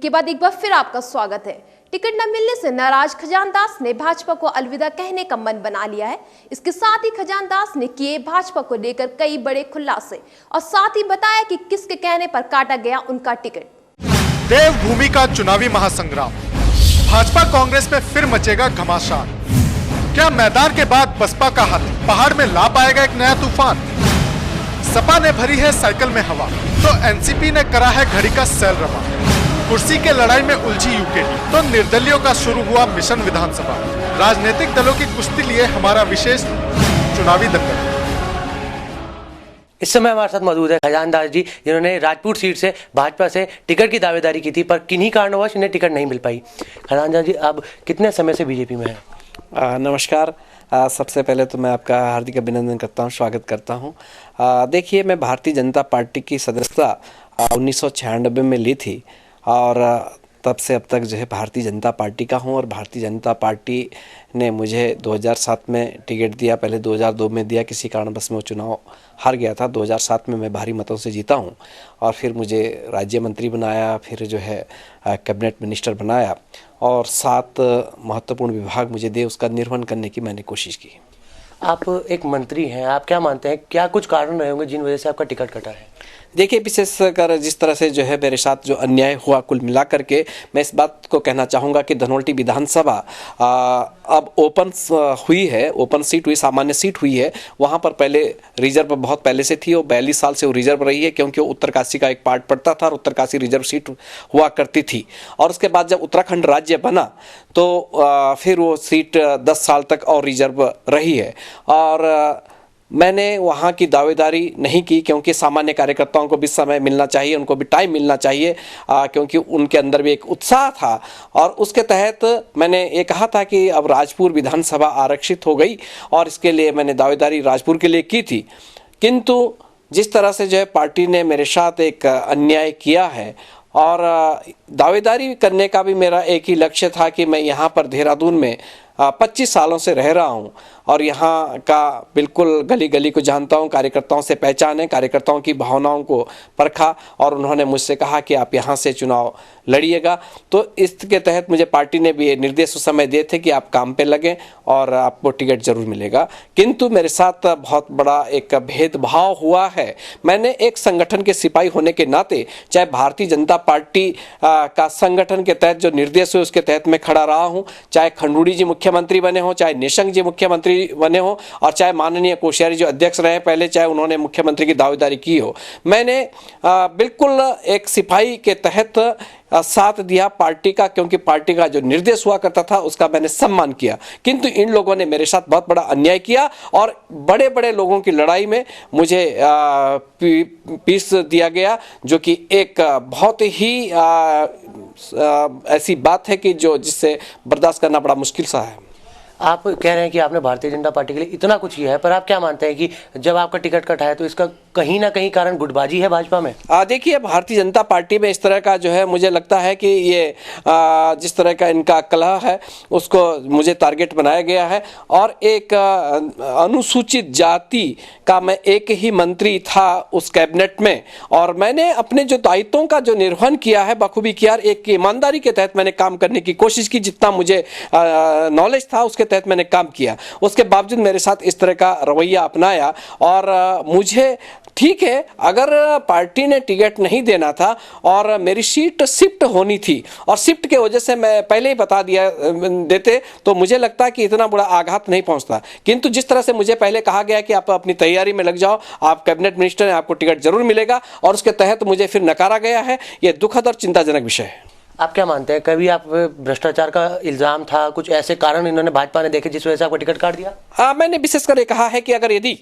के बाद एक बार फिर आपका स्वागत है। टिकट न मिलने से नाराज खजानदास ने भाजपा को अलविदा कहने का मन बना लिया है। इसके साथ ही खजानदास ने किए भाजपा को लेकर कई बड़े खुलासे और साथ ही बताया कि किसके कहने पर काटा गया उनका टिकट। देवभूमि का चुनावी महासंग्राम, भाजपा कांग्रेस में फिर मचेगा घमासान। क्या मैदान के बाद बसपा का हाथ पहाड़ में ला पाएगा एक नया तूफान? सपा ने भरी है साइकिल में हवा, तो एनसीपी ने करा है घड़ी का सेल रवा। कुर्सी के लड़ाई में उलझी यूकेडी, तो निर्दलियों का शुरू हुआ मिशन विधानसभा। राजनीतिक दलों की कुश्ती लिए हमारा विशेष चुनावी दंगल। इस समय हमारे साथ मौजूद है खजानदास जी, जिन्होंने राजपूत सीट से भाजपा से टिकट की दावेदारी की थी, पर किन्हीं कारणवश इन्हें टिकट नहीं मिल पाई। खजानदास जी, अब कितने समय से बीजेपी में हैं? नमस्कार। सबसे पहले तो मैं आपका हार्दिक अभिनंदन करता हूं, स्वागत करता हूं। देखिए, मैं भारतीय जनता पार्टी की सदस्यता 1996 में ली थी और तब से अब तक जो है भारतीय जनता पार्टी का हूं। और भारतीय जनता पार्टी ने मुझे 2007 में टिकट दिया, पहले 2002 में दिया, किसी कारणवश में वो चुनाव हार गया था। 2007 में मैं भारी मतों से जीता हूं और फिर मुझे राज्य मंत्री बनाया, फिर जो है कैबिनेट मिनिस्टर बनाया और 7 महत्वपूर्ण विभाग मुझे दे, उसका निर्वहन करने की मैंने कोशिश की। आप एक मंत्री हैं, आप क्या मानते हैं, क्या कुछ कारण रहे होंगे जिन वजह से आपका टिकट कटा है? देखिए, विशेषकर जिस तरह से जो है मेरे साथ जो अन्याय हुआ, कुल मिलाकर के मैं इस बात को कहना चाहूँगा कि धनोल्टी विधानसभा अब ओपन हुई है, ओपन सीट हुई, सामान्य सीट हुई है। वहाँ पर पहले रिजर्व बहुत पहले से थी, वो 42 साल से वो रिजर्व रही है, क्योंकि वो उत्तरकाशी का एक पार्ट पड़ता था और उत्तरकाशी रिजर्व सीट हुआ करती थी। और उसके बाद जब उत्तराखंड राज्य बना तो फिर वो सीट 10 साल तक और रिजर्व रही है। और मैंने वहाँ की दावेदारी नहीं की, क्योंकि सामान्य कार्यकर्ताओं को भी समय मिलना चाहिए, उनको भी टाइम मिलना चाहिए, क्योंकि उनके अंदर भी एक उत्साह था। और उसके तहत मैंने ये कहा था कि अब राजपुर विधानसभा आरक्षित हो गई और इसके लिए मैंने दावेदारी राजपुर के लिए की थी। किंतु जिस तरह से जो है पार्टी ने मेरे साथ एक अन्याय किया है, और दावेदारी करने का भी मेरा एक ही लक्ष्य था कि मैं यहाँ पर देहरादून में 25 सालों से रह रहा हूँ और यहाँ का बिल्कुल गली गली को जानता हूँ, कार्यकर्ताओं से पहचाने, कार्यकर्ताओं की भावनाओं को परखा और उन्होंने मुझसे कहा कि आप यहाँ से चुनाव लड़िएगा। तो इसके तहत मुझे पार्टी ने भी ये निर्देश उस समय दिए थे कि आप काम पे लगें और आपको टिकट जरूर मिलेगा। किंतु मेरे साथ बहुत बड़ा एक भेदभाव हुआ है। मैंने एक संगठन के सिपाही होने के नाते, चाहे भारतीय जनता पार्टी का संगठन के तहत जो निर्देश हुए उसके तहत मैं खड़ा रहा हूँ, चाहे खंडूड़ी जी मुख्यमंत्री बने हो, चाहे निशंक जी मुख्यमंत्री बने हो और चाहे माननीय कोश्यारी जो अध्यक्ष रहे पहले, चाहे उन्होंने मुख्यमंत्री की दावेदारी की हो। मैंने बिल्कुल एक सिपाही के तहत साथ दिया पार्टी का, क्योंकि पार्टी का जो निर्देश हुआ करता था उसका मैंने सम्मान किया। किंतु इन लोगों ने मेरे साथ बहुत बड़ा अन्याय किया और बड़े बड़े लोगों की लड़ाई में मुझे पीस दिया गया, जो कि एक बहुत ही ऐसी बात है कि जिससे बर्दाश्त करना बड़ा मुश्किल सा है। आप कह रहे हैं कि आपने भारतीय जनता पार्टी के लिए इतना कुछ किया है, पर आप क्या मानते हैं कि जब आपका टिकट कटा है तो इसका कहीं ना कहीं कारण गुटबाजी है भाजपा में? देखिए, भारतीय जनता पार्टी में इस तरह का जो है मुझे लगता है कि ये जिस तरह का इनका कलह है उसको मुझे टारगेट बनाया गया है। और एक अनुसूचित जाति का मैं एक ही मंत्री था उस कैबिनेट में और मैंने अपने जो दायित्वों का जो निर्वहन किया है बखूबी किया। एक ईमानदारी के तहत मैंने काम करने की कोशिश की, जितना मुझे नॉलेज था उसके तहत मैंने काम किया। उसके बावजूद मेरे साथ इस तरह का रवैया अपनाया और मुझे ठीक है, अगर पार्टी ने टिकट नहीं देना था और मेरी सीट शिफ्ट होनी थी और शिफ्ट के वजह से मैं पहले ही बता देते तो मुझे लगता है कि इतना बड़ा आघात नहीं पहुंचता। किंतु जिस तरह से मुझे पहले कहा गया कि आप अपनी तैयारी में लग जाओ, आप कैबिनेट मिनिस्टर हैं, आपको टिकट जरूर मिलेगा, और उसके तहत मुझे फिर नकारा गया है, यह दुखद और चिंताजनक विषय है। आप क्या मानते हैं, कभी आप भ्रष्टाचार का इल्जाम था, कुछ ऐसे कारण इन्होंने भाजपा ने देखे जिस वजह से आपको टिकट काट दिया? मैंने विशेषकर ये कहा है कि अगर यदि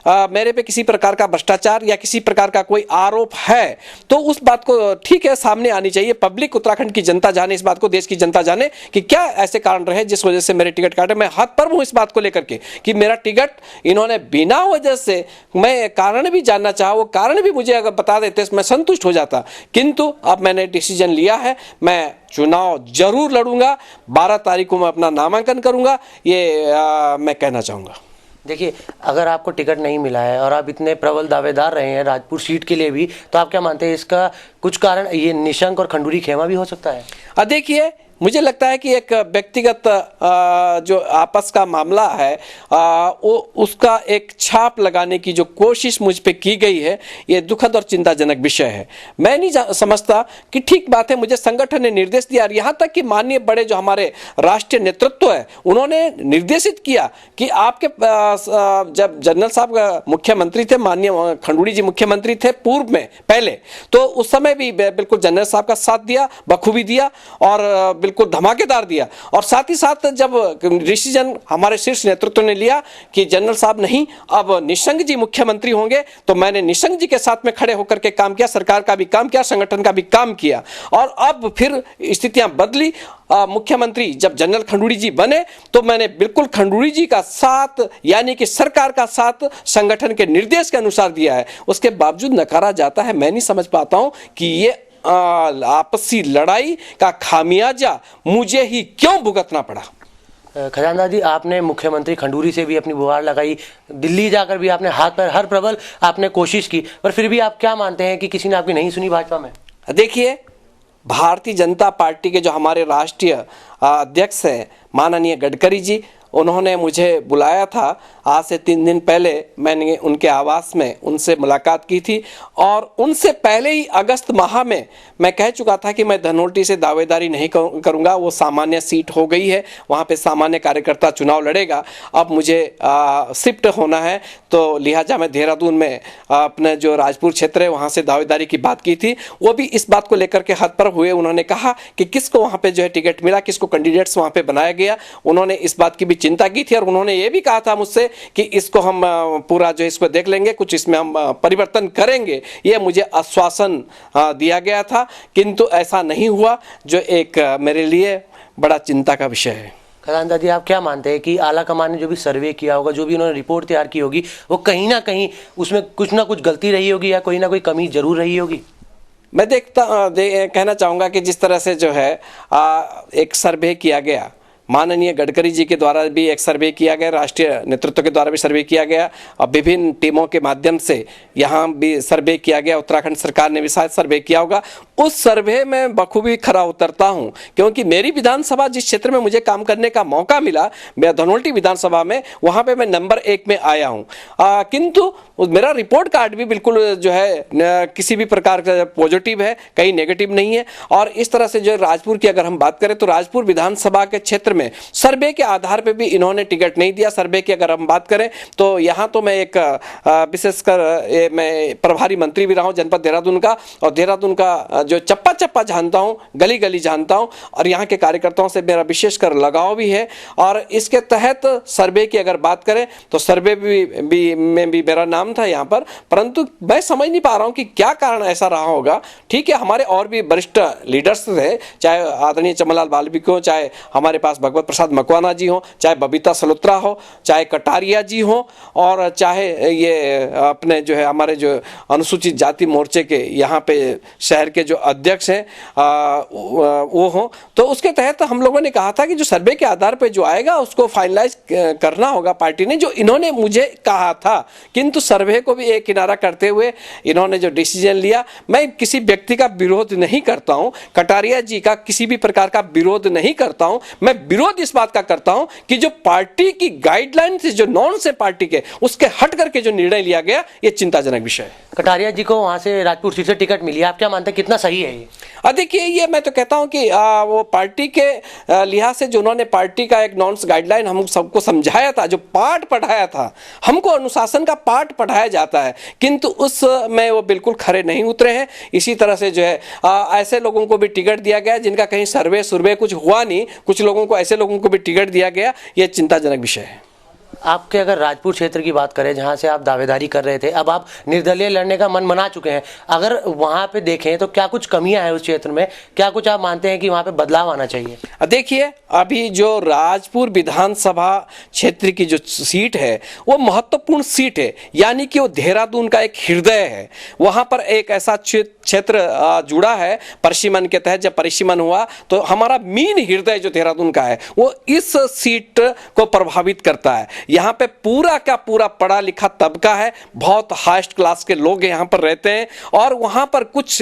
मेरे पे किसी प्रकार का भ्रष्टाचार या किसी प्रकार का कोई आरोप है तो उस बात को ठीक है सामने आनी चाहिए। पब्लिक, उत्तराखंड की जनता जाने इस बात को, देश की जनता जाने कि क्या ऐसे कारण रहे जिस वजह से मेरे टिकट काटे। मैं हाथ पर हूं इस बात को लेकर के कि मेरा टिकट इन्होंने बिना वजह से, मैं कारण भी जानना चाहा, वो कारण भी मुझे अगर बता देते मैं संतुष्ट हो जाता। किंतु अब मैंने डिसीजन लिया है, मैं चुनाव जरूर लड़ूंगा, 12 तारीख को मैं अपना नामांकन करूंगा, ये मैं कहना चाहूंगा। देखिए, अगर आपको टिकट नहीं मिला है और आप इतने प्रबल दावेदार रहे हैं राजपुर सीट के लिए भी, तो आप क्या मानते हैं इसका कुछ कारण ये निशंक और खंडूरी खेमा भी हो सकता है? देखिए, मुझे लगता है कि एक व्यक्तिगत जो आपस का मामला है वो उसका एक छाप लगाने की जो कोशिश मुझ पे की गई है, ये दुखद और चिंताजनक विषय है। मैं नहीं समझता कि ठीक बात है, मुझे संगठन ने निर्देश दिया, और यहाँ तक कि माननीय बड़े जो हमारे राष्ट्रीय नेतृत्व है उन्होंने निर्देशित किया कि आपके जब जनरल साहब मुख्यमंत्री थे, माननीय खंडूरी जी मुख्यमंत्री थे पूर्व में पहले, तो उस समय भी बिल्कुल जनरल साहब का साथ दिया, बखूबी दिया और बिल्कुल धमाकेदार दिया। और साथ ही साथ जब डिसीजन हमारे शीर्ष नेतृत्व ने लिया कि जनरल साहब नहीं, अब निशंक जी मुख्यमंत्री होंगे, तो मैंने निशंक जी के साथ में खड़े होकर के काम किया, सरकार का भी काम किया, संगठन का भी काम किया। और अब फिर स्थितियां बदली, मुख्यमंत्री जब जनरल खंडूरी जी बने तो मैंने बिल्कुल खंडूरी जी का साथ, यानी कि सरकार का साथ संगठन के निर्देश के अनुसार दिया है। उसके बावजूद नकारा जाता है। मैं नहीं समझ पाता हूं कि ये आपसी लड़ाई का खामियाजा मुझे ही क्यों भुगतना पड़ा। खजानदार जी, आपने मुख्यमंत्री खंडूरी से भी अपनी गुहार लगाई, दिल्ली जाकर भी आपने हाथ पैर हर प्रबल आपने कोशिश की, पर फिर भी आप क्या मानते हैं कि किसी ने आपकी नहीं सुनी भाजपा में? देखिए, भारतीय जनता पार्टी के जो हमारे राष्ट्रीय अध्यक्ष हैं माननीय गडकरी जी, उन्होंने मुझे बुलाया था। आज से 3 दिन पहले मैंने उनके आवास में उनसे मुलाकात की थी, और उनसे पहले ही अगस्त माह में मैं कह चुका था कि मैं धनोल्टी से दावेदारी नहीं करूंगा, वो सामान्य सीट हो गई है, वहाँ पे सामान्य कार्यकर्ता चुनाव लड़ेगा। अब मुझे शिफ्ट होना है, तो लिहाजा मैं देहरादून में अपने जो राजपुर क्षेत्र है वहाँ से दावेदारी की बात की थी। वो भी इस बात को लेकर के हतप्रभ हुए। उन्होंने कहा कि किसको वहाँ पे जो है टिकट मिला, किसको कैंडिडेट्स वहाँ पे बनाया गया। उन्होंने इस बात की भी चिंता की थी, और उन्होंने ये भी कहा था मुझसे कि इसको हम पूरा जो इसको देख लेंगे, कुछ इसमें हम परिवर्तन करेंगे। ये मुझे आश्वासन दिया गया था, किंतु ऐसा नहीं हुआ, जो एक मेरे लिए बड़ा चिंता का विषय है। खजानदार जी, आप क्या मानते हैं कि आला कमान ने जो भी सर्वे किया होगा, जो भी उन्होंने रिपोर्ट तैयार की होगी, वो कहीं ना कहीं उसमें कुछ ना कुछ गलती रही होगी या कोई ना कोई कमी जरूर रही होगी? मैं कहना चाहूँगा कि जिस तरह से जो है एक सर्वे किया गया, माननीय गडकरी जी के द्वारा भी एक सर्वे किया गया, राष्ट्रीय नेतृत्व के द्वारा भी सर्वे किया गया, और विभिन्न टीमों के माध्यम से यहाँ भी सर्वे किया गया, उत्तराखंड सरकार ने भी शायद सर्वे किया होगा। उस सर्वे में बखूबी खरा उतरता हूँ, क्योंकि मेरी विधानसभा जिस क्षेत्र में मुझे काम करने का मौका मिला, मैं धनोल्टी विधानसभा में, वहाँ पे मैं नंबर 1 में आया हूँ। किंतु मेरा रिपोर्ट कार्ड भी बिल्कुल जो है किसी भी प्रकार का पॉजिटिव है, कहीं नेगेटिव नहीं है। और इस तरह से जो राजपुर की अगर हम बात करें, तो राजपुर विधानसभा के क्षेत्र में सर्वे के आधार पे भी इन्होंने टिकट नहीं दिया। सर्वे की अगर हम बात करें, तो यहाँ तो मैं एक विशेषकर मैं प्रभारी मंत्री भी रहा हूँ जनपद देहरादून का, और देहरादून का जो चप्पा चप्पा जानता हूँ, गली गली जानता हूँ, और यहाँ के कार्यकर्ताओं से मेरा विशेषकर लगाव भी है। और इसके तहत सर्वे की अगर बात करें, तो सर्वे में भी मेरा नाम था यहाँ पर, परंतु मैं समझ नहीं पा रहा हूँ कि क्या कारण ऐसा रहा होगा। ठीक है, हमारे और भी वरिष्ठ लीडर्स थे, चाहे आदरणीय चमनलाल वाल्मीकि हो, चाहे हमारे पास भगवत प्रसाद मकवाना जी हो, चाहे बबीता सलोत्रा हो, चाहे कटारिया जी हो, और चाहे ये अपने जो है हमारे जो अनुसूचित जाति मोर्चे के यहाँ पे शहर के जो अध्यक्ष हैं वो हो। तो उसके तहत हम लोगों ने कहा था कि जो सर्वे के आधार पे जो आएगा उसको फाइनलाइज करना होगा पार्टी ने, जो इन्होंने मुझे कहा था। किंतु सर्वे को भी एक किनारा करते हुए इन्होंने जो डिसीजन लिया, मैं किसी व्यक्ति का विरोध नहीं करता हूं, कटारिया जी का किसी भी प्रकार का विरोध नहीं करता हूं। मैं विरोध इस बात का करता हूं कि जो पार्टी की गाइडलाइन थी, जो नॉन से पार्टी के, उसके हट करके जो निर्णय लिया गया, ये चिंताजनक विषय है। कटारिया जी को वहां से राजपुर सीट से टिकट मिली, आप क्या मानते हैं कितना सही है ये? देखिए, ये मैं तो कहता हूं कि वो पार्टी के लिहाज से जो उन्होंने पार्टी का एक नॉन गाइडलाइन हम सबको समझाया था, जो पाठ पढ़ाया था, हमको अनुशासन का पाठ पढ़ाया जाता है, किंतु उसमें वो बिल्कुल खरे नहीं उतरे हैं। इसी तरह से जो है ऐसे लोगों को भी टिकट दिया गया जिनका कहीं सर्वे कुछ हुआ नहीं, कुछ लोगों को, ऐसे लोगों को भी टिकट दिया गया। ये चिंताजनक विषय है। आपके अगर राजपुर क्षेत्र की बात करें, जहां से आप दावेदारी कर रहे थे, अब आप निर्दलीय लड़ने का मन बना चुके हैं, अगर वहां पे देखें तो क्या कुछ कमियां हैं उस क्षेत्र में? क्या कुछ आप मानते हैं कि वहां पे बदलाव आना चाहिए? देखिए, अभी जो राजपुर विधानसभा क्षेत्र की जो सीट है, वो महत्वपूर्ण सीट है, यानी कि वो देहरादून का एक हृदय है। वहां पर एक ऐसा क्षेत्र जुड़ा है परिसीमन के तहत। जब परिसीमन हुआ तो हमारा मीन हृदय जो देहरादून का है, वो इस सीट को प्रभावित करता है। यहाँ पे पूरा का पूरा पढ़ा लिखा तबका है, बहुत हाईएस्ट क्लास के लोग यहाँ पर रहते हैं। और वहाँ पर कुछ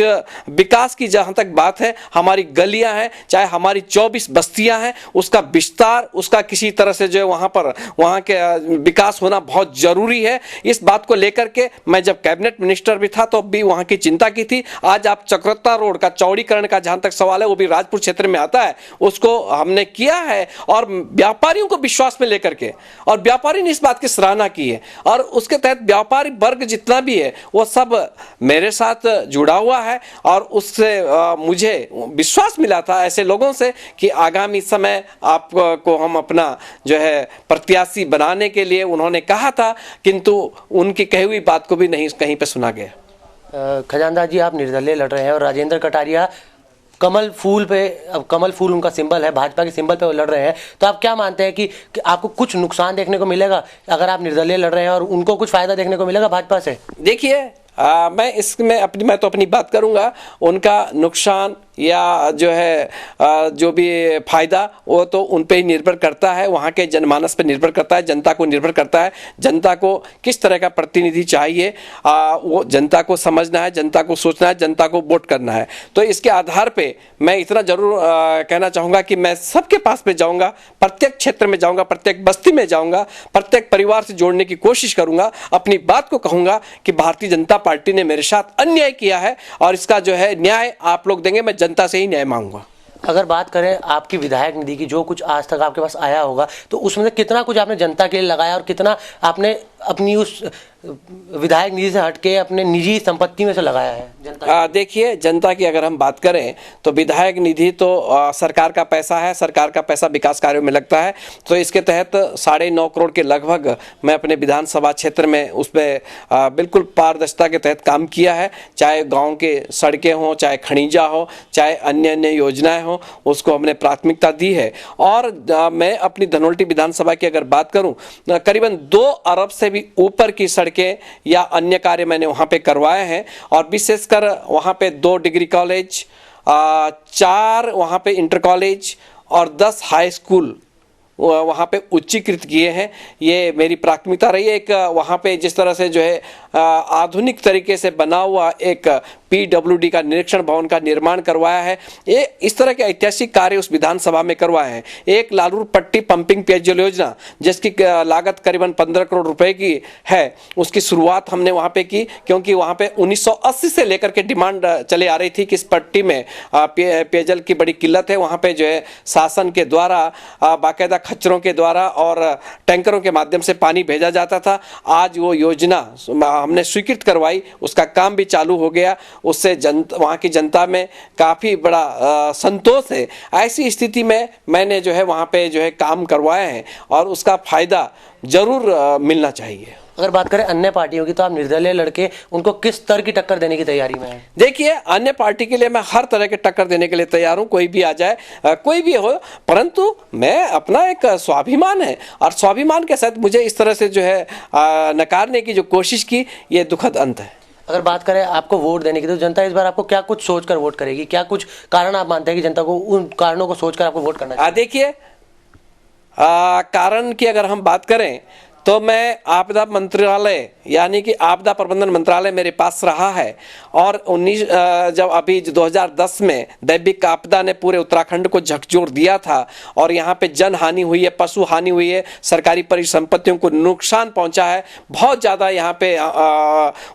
विकास की जहाँ तक बात है, हमारी गलियाँ हैं, चाहे हमारी 24 बस्तियाँ हैं, उसका विस्तार, उसका किसी तरह से जो है वहाँ के विकास होना बहुत ज़रूरी है। इस बात को लेकर के मैं जब कैबिनेट मिनिस्टर भी था तो भी वहाँ की चिंता की थी। आज आप चक्रत्ता रोड का चौड़ीकरण का जहाँ तक सवाल है, वो भी राजपुर क्षेत्र में आता है, उसको हमने किया है और व्यापारियों को विश्वास में लेकर के, और व्यापारी ने इस बात की सराहना की है। और उसके तहत व्यापारी वर्ग जितना भी है वो सब मेरे साथ जुड़ा हुआ है और उससे मुझे विश्वास मिला था ऐसे लोगों से कि आगामी समय आपको हम अपना जो है प्रत्याशी बनाने के लिए उन्होंने कहा था, किंतु उनकी कही हुई बात को भी नहीं कहीं पे सुना गया। खजानदास जी, आप निर्दलीय लड़ रहे हैं और राजेंद्र कटारिया कमल फूल पे, अब कमल फूल उनका सिंबल है, भाजपा के सिंबल पे वो लड़ रहे हैं, तो आप क्या मानते हैं कि आपको कुछ नुकसान देखने को मिलेगा अगर आप निर्दलीय लड़ रहे हैं और उनको कुछ फायदा देखने को मिलेगा भाजपा से? देखिए, मैं तो अपनी बात करूंगा। उनका नुकसान या जो है जो भी फायदा वो तो उन पे ही निर्भर करता है, वहाँ के जनमानस पे निर्भर करता है, जनता को निर्भर करता है। जनता को किस तरह का प्रतिनिधि चाहिए वो जनता को समझना है, जनता को सोचना है, जनता को वोट करना है। तो इसके आधार पे मैं इतना जरूर कहना चाहूँगा कि मैं सबके पास में जाऊँगा, प्रत्येक क्षेत्र में जाऊँगा, प्रत्येक बस्ती में जाऊँगा, प्रत्येक परिवार से जोड़ने की कोशिश करूँगा, अपनी बात को कहूँगा कि भारतीय जनता पार्टी ने मेरे साथ अन्याय किया है और इसका जो है न्याय आप लोग देंगे। मैं जनता से ही न्याय मांगूंगा। अगर बात करें आपकी विधायक निधि की, जो कुछ आज तक आपके पास आया होगा, तो उसमें से कितना कुछ आपने जनता के लिए लगाया और कितना आपने अपनी उस विधायक निधि से हटके अपने निजी संपत्ति में से लगाया है जनता? देखिए, जनता की अगर हम बात करें तो विधायक निधि तो सरकार का पैसा है, सरकार का पैसा विकास कार्यों में लगता है। तो इसके तहत 9.5 करोड़ के लगभग मैं अपने विधानसभा क्षेत्र में उस पर बिल्कुल पारदर्शिता के तहत काम किया है। चाहे गाँव के सड़कें हों, चाहे खनिजा हो, चाहे अन्य अन्य योजनाएं हों, उसको हमने प्राथमिकता दी है। और मैं अपनी धनोल्टी विधानसभा की अगर बात करूँ, करीबन 2 अरब से भी ऊपर की सड़कें या अन्य कार्य मैंने वहां पे करवाए हैं। और विशेषकर वहां पे 2 डिग्री कॉलेज, 4 वहां पे इंटर कॉलेज और 10 हाई स्कूल वहाँ पे उच्चीकृत किए हैं। ये मेरी प्राथमिकता रही है। एक वहाँ पे जिस तरह से जो है आधुनिक तरीके से बना हुआ एक PWD का निरीक्षण भवन का निर्माण करवाया है। ये इस तरह के ऐतिहासिक कार्य उस विधानसभा में करवाए हैं। एक लालूर पट्टी पंपिंग पेयजल योजना जिसकी लागत करीबन 15 करोड़ रुपए की है, उसकी शुरुआत हमने वहाँ पे की, क्योंकि वहाँ पे 1980 से लेकर के डिमांड चले आ रही थी कि इस पट्टी में पेयजल की बड़ी किल्लत है। वहाँ पे जो है शासन के द्वारा बाकायदा खच्चरों के द्वारा और टैंकरों के माध्यम से पानी भेजा जाता था। आज वो योजना हमने स्वीकृत करवाई, उसका काम भी चालू हो गया। उससे वहाँ की जनता में काफ़ी बड़ा संतोष है। ऐसी स्थिति में मैंने जो है वहाँ पे जो है काम करवाए हैं और उसका फायदा जरूर मिलना चाहिए। अगर बात करें अन्य पार्टियों की, तो आप निर्दलीय लड़के उनको किस स्तर की टक्कर देने की तैयारी में हैं? देखिए, अन्य पार्टी के लिए मैं हर तरह के टक्कर देने के लिए तैयार हूं। कोई भी आ जाए, कोई भी हो, परंतु मैं अपना एक स्वाभिमान है और स्वाभिमान के साथ मुझे इस तरह से जो है नकारने की जो कोशिश की, ये दुखद अंत है। अगर बात करें आपको वोट देने की, तो जनता इस बार आपको क्या कुछ सोचकर वोट करेगी? क्या कुछ कारण आप मानते हैं कि जनता को उन कारणों को सोचकर आपको वोट करना चाहिए? देखिए, कारण की अगर हम बात करें तो मैं आपदा मंत्रालय यानी कि आपदा प्रबंधन मंत्रालय मेरे पास रहा है। और 19 जब अभी 2010 में दैविक आपदा ने पूरे उत्तराखंड को झकझोर दिया था और यहाँ पे जन हानि हुई है, पशु हानि हुई है, सरकारी परिसंपत्तियों को नुकसान पहुँचा है, बहुत ज़्यादा यहाँ पे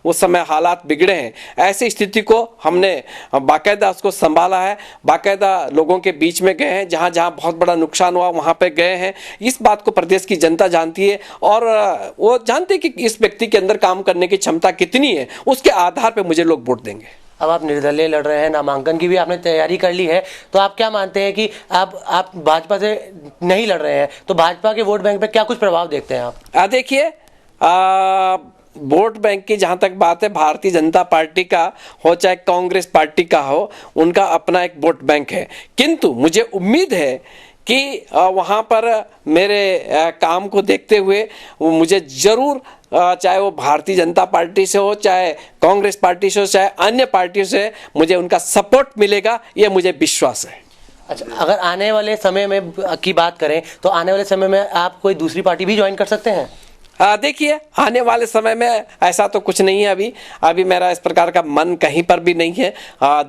उस समय हालात बिगड़े हैं। ऐसी स्थिति को हमने बाकायदा उसको संभाला है, बाकायदा लोगों के बीच में गए हैं, जहाँ जहाँ बहुत बड़ा नुकसान हुआ वहाँ पे गए हैं। इस बात को प्रदेश की जनता जानती है और वो जानते हैं कि इस व्यक्ति के अंदर काम करने की क्षमता कितनी है। उसके आधार पे मुझे लोग वोट देंगे। अब आप निर्दलीय लड़ रहे हैं, नामांकन की भी आपने तैयारी कर ली है, तो आप क्या मानते हैं कि आप भाजपा से नहीं लड़ रहे हैं, तो भाजपा के वोट बैंक पे क्या कुछ प्रभाव देखते हैं आप? देखिए, वोट बैंक की जहां तक बात है, भारतीय जनता पार्टी का हो चाहे कांग्रेस पार्टी का हो, उनका अपना एक वोट बैंक है। किंतु मुझे उम्मीद है कि वहाँ पर मेरे काम को देखते हुए वो मुझे जरूर, चाहे वो भारतीय जनता पार्टी से हो, चाहे कांग्रेस पार्टी से हो, चाहे अन्य पार्टियों से, मुझे उनका सपोर्ट मिलेगा, ये मुझे विश्वास है। अच्छा, अगर आने वाले समय में की बात करें तो आने वाले समय में आप कोई दूसरी पार्टी भी ज्वाइन कर सकते हैं? देखिए, आने वाले समय में ऐसा तो कुछ नहीं है। अभी मेरा इस प्रकार का मन कहीं पर भी नहीं है।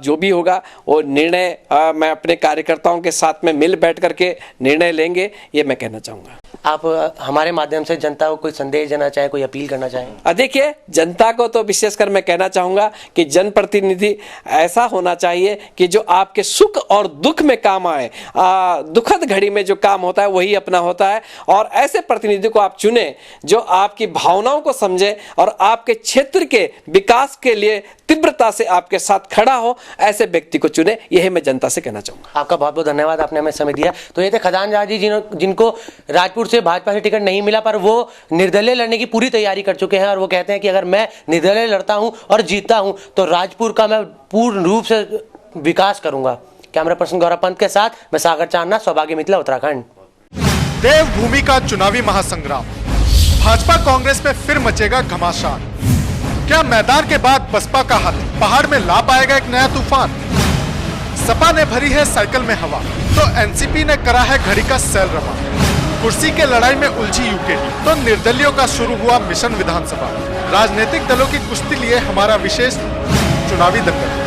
जो भी होगा वो निर्णय मैं अपने कार्यकर्ताओं के साथ में मिल बैठ करके निर्णय लेंगे, ये मैं कहना चाहूँगा। आप हमारे माध्यम से जनता को कोई संदेश देना चाहें, कोई अपील करना चाहें? देखिए, जनता को तो विशेषकर मैं कहना चाहूँगा कि जनप्रतिनिधि ऐसा होना चाहिए कि जो आपके सुख और दुख में काम आए। दुखद घड़ी में जो काम होता है वही अपना होता है, और ऐसे प्रतिनिधि को आप चुने जो आपकी भावनाओं को समझे और आपके क्षेत्र के विकास के लिए तीव्रता से आपके साथ खड़ा हो, ऐसे व्यक्ति को चुने। यही मैं जनता से कहना चाहूंगा। आपका बहुत बहुत धन्यवाद, आपने हमें समय दिया। तो ये थे खजानदास जी जिनको राजपुर से भाजपा से टिकट नहीं मिला, पर वो निर्दलीय लड़ने की पूरी तैयारी कर चुके हैं, और वो कहते हैं कि अगर मैं निर्दलीय लड़ता हूं और जीतता हूं तो राजपुर का मैं पूर्ण रूप से विकास करूंगा। कैमरा पर्सन गौरव पंत के साथ मैं सागर चांदना, सौभाग्य मिथिला, उत्तराखंड। देवभूमि का चुनावी महासंग्राम, भाजपा कांग्रेस में फिर मचेगा घमासान। क्या मैदान के बाद बसपा का हाथ पहाड़ में ला पाएगा एक नया तूफान? सपा ने भरी है साइकिल में हवा, तो एनसीपी ने करा है घड़ी का सेल रवा। कुर्सी के लड़ाई में उलझी यूकेडी, तो निर्दलियों का शुरू हुआ मिशन विधानसभा। राजनीतिक दलों की कुश्ती लिए हमारा विशेष चुनावी दंगल।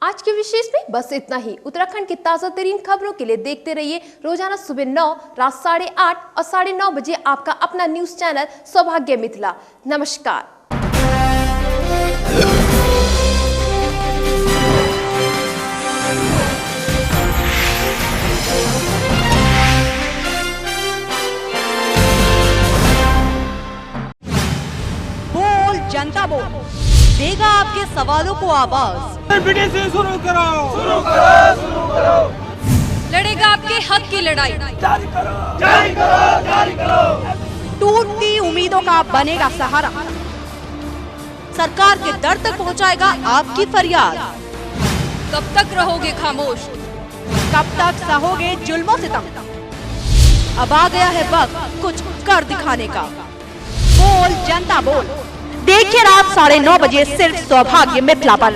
आज के विशेष में बस इतना ही। उत्तराखंड की ताजा तरीन खबरों के लिए देखते रहिए रोजाना सुबह 9, रात 8:30 और 9:30 बजे आपका अपना न्यूज चैनल सौभाग्य मिथिला। नमस्कार। बोल जनता बोल देगा आपके सवालों को आवाज। शुरू करो। लड़ेगा आपके हक की लड़ाई। जारी करो। टूटती उम्मीदों का बनेगा सहारा। सरकार के दर तक पहुंचाएगा आपकी फरियाद। कब तक रहोगे खामोश? कब तक सहोगे जुल्मों सितम? अब आ गया है वक्त कुछ कर दिखाने का। बोल जनता बोल, देखिए रात 9:30 बजे सिर्फ सौभाग्य मिथिला पर।